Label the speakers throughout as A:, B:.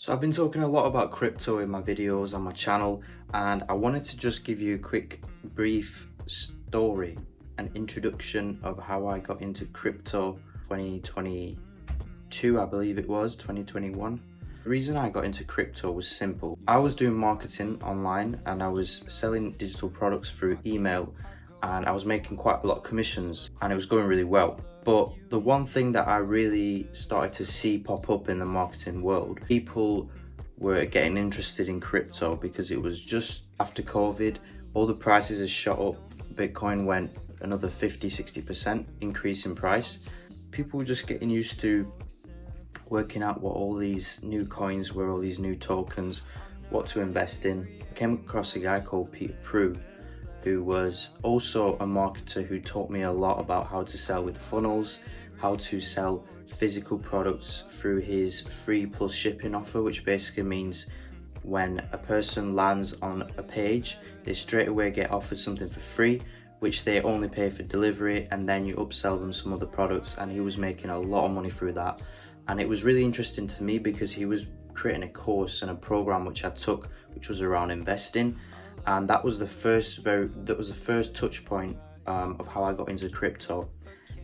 A: So I've been talking a lot about crypto in my videos on my channel, and I wanted to just give you a quick brief story, an introduction of how I got into crypto 2022, I believe it was, 2021. The reason I got into crypto was simple. I was doing marketing online and I was selling digital products through email, and I was making quite a lot of commissions and it was going really well. But the one thing that I really started to see pop up in the marketing world, people were getting interested in crypto because it was just after COVID, all the prices had shot up. Bitcoin went another 50-60% increase in price. People were just getting used to working out what all these new coins were, all these new tokens, what to invest in. I came across a guy called Peter Prue, who was also a marketer who taught me a lot about how to sell with funnels, how to sell physical products through his free plus shipping offer, which basically means when a person lands on a page, they straight away get offered something for free, which they only pay for delivery, and then you upsell them some other products. And he was making a lot of money through that. And it was really interesting to me because he was creating a course and a program which I took, which was around investing. And that was the first touch point of how I got into crypto.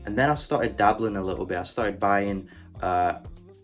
A: And then I started dabbling a little bit. I started buying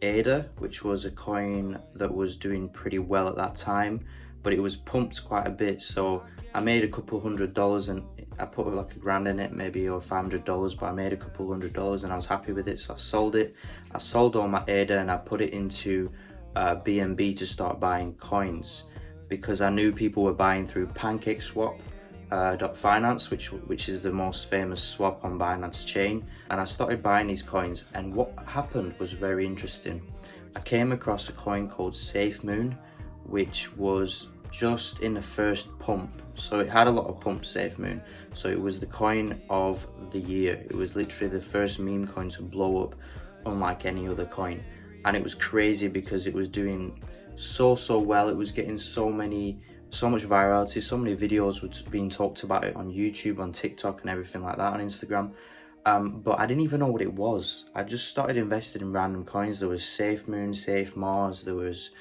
A: ADA, which was a coin that was doing pretty well at that time, but it was pumped quite a bit. So I made a couple $100, and I put like $1,000 in it, maybe, or $500, but I made a couple $100 and I was happy with it. So I sold it. I sold all my ADA and I put it into BNB to start buying coins, because I knew people were buying through PancakeSwap.finance, which is the most famous swap on Binance chain. And I started buying these coins, and what happened was very interesting. I came across a coin called SafeMoon, which was just in the first pump. So it had a lot of pumps, SafeMoon. So it was the coin of the year. It was literally the first meme coin to blow up, unlike any other coin. And it was crazy because it was doing so well. It was getting so much virality, so many videos were being talked about it on YouTube, on TikTok and everything like that, on Instagram. But I didn't even know what it was. I just started investing in random coins. There was SafeMoon, Safe Mars, there was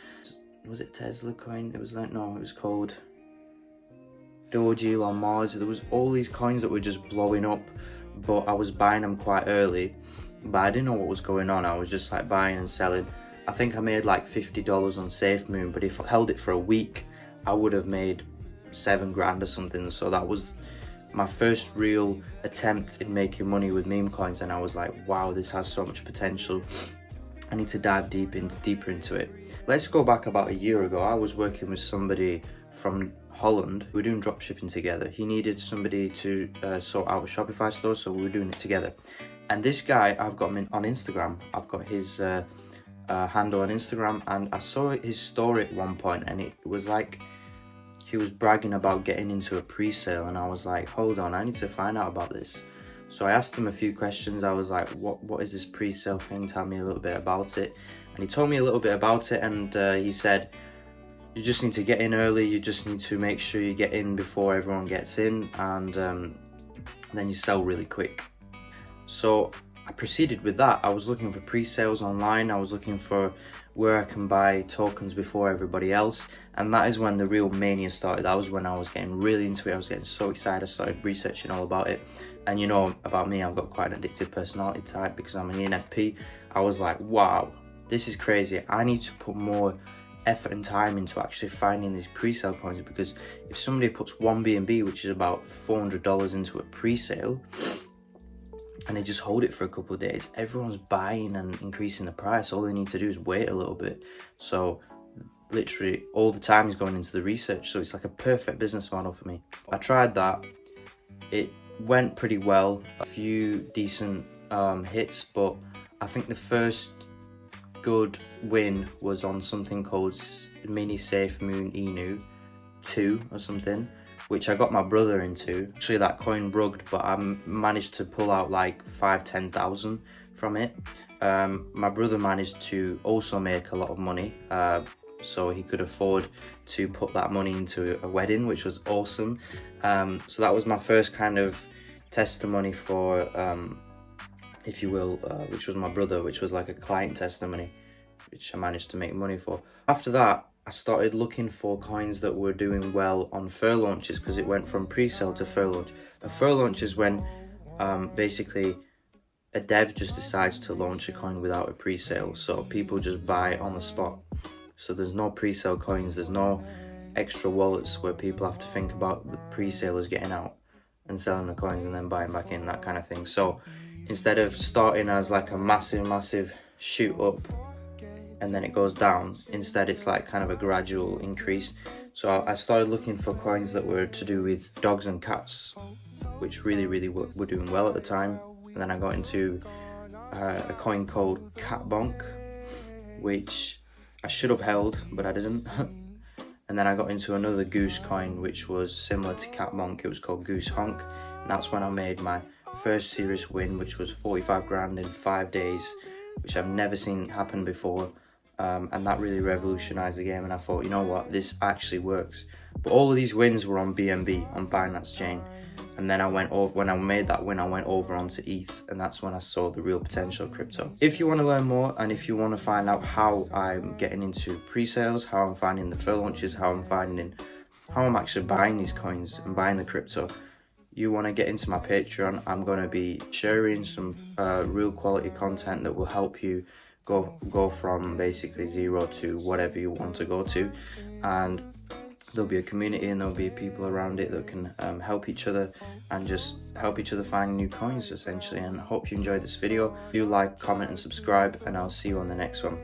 A: it Tesla coin? It was called Doji on Mars. There was all these coins that were just blowing up, but I was buying them quite early, but I didn't know what was going on. I was just like buying and selling. I think I made like $50 on SafeMoon, but if I held it for a week, I would have made $7,000 or something. So that was my first real attempt in making money with meme coins, and I was like, wow, this has so much potential. I need to dive deeper into it. Let's go back about a year ago. I was working with somebody from Holland. We were doing dropshipping together. He needed somebody to sort out a Shopify store, so we were doing it together. And this guy, I've got him on Instagram. I've got his handle on Instagram, and I saw his story at one point, and it was like he was bragging about getting into a pre-sale, and I was like, hold on, I need to find out about this. So I asked him a few questions. I was like, what is this pre-sale thing? Tell me a little bit about it. And he told me a little bit about it, and he said, you just need to get in early. You just need to make sure you get in before everyone gets in, and then you sell really quick. So I proceeded with that. I was looking for pre-sales online. I was looking for where I can buy tokens before everybody else. And that is when the real mania started. That was when I was getting really into it. I was getting so excited. I started researching all about it. And you know about me, I've got quite an addictive personality type because I'm an ENFP. I was like, wow, this is crazy. I need to put more effort and time into actually finding these pre-sale coins, because if somebody puts one BNB, which is about $400 into a pre-sale, and they just hold it for a couple of days, everyone's buying and increasing the price. All they need to do is wait a little bit. So literally all the time is going into the research. So it's like a perfect business model for me. I tried that. It went pretty well. A few decent hits, but I think the first good win was on something called Mini SafeMoon Inu 2 or something, which I got my brother into. Actually, that coin brugged, but I managed to pull out like 5,000-10,000 from it. My brother managed to also make a lot of money, so he could afford to put that money into a wedding, which was awesome. So that was my first kind of testimony for, if you will, which was my brother, which was like a client testimony. which I managed to make money for. After that, I started looking for coins that were doing well on fair launches, because it went from pre-sale to fair launch. A fair launch is when basically a dev just decides to launch a coin without a pre-sale, so people just buy it on the spot. So there's no pre-sale coins, there's no extra wallets where people have to think about the pre-salers getting out and selling the coins and then buying back in, that kind of thing. So instead of starting as like a massive shoot up and then it goes down, instead it's like kind of a gradual increase. So I started looking for coins that were to do with dogs and cats, which really were doing well at the time. And then I got into a coin called Cat Bonk, which I should have held, but I didn't. And then I got into another Goose coin, which was similar to Cat Bonk. It was called Goose Honk. And that's when I made my first serious win, which was 45 grand in 5 days, which I've never seen happen before. And that really revolutionized the game. And I thought, you know what, this actually works. But all of these wins were on BNB, on Binance Chain. And then I went over, when I made that win, I went over onto ETH, and that's when I saw the real potential of crypto. If you want to learn more, and if you want to find out how I'm getting into pre-sales, how I'm finding the fair launches, how I'm actually buying these coins and buying the crypto, you want to get into my Patreon, I'm going to be sharing some real quality content that will help you go from basically zero to whatever you want to go to. And there'll be a community and there'll be people around it that can help each other and just help each other find new coins, essentially. And I hope you enjoyed this video. Do like, comment and subscribe, and I'll see you on the next one.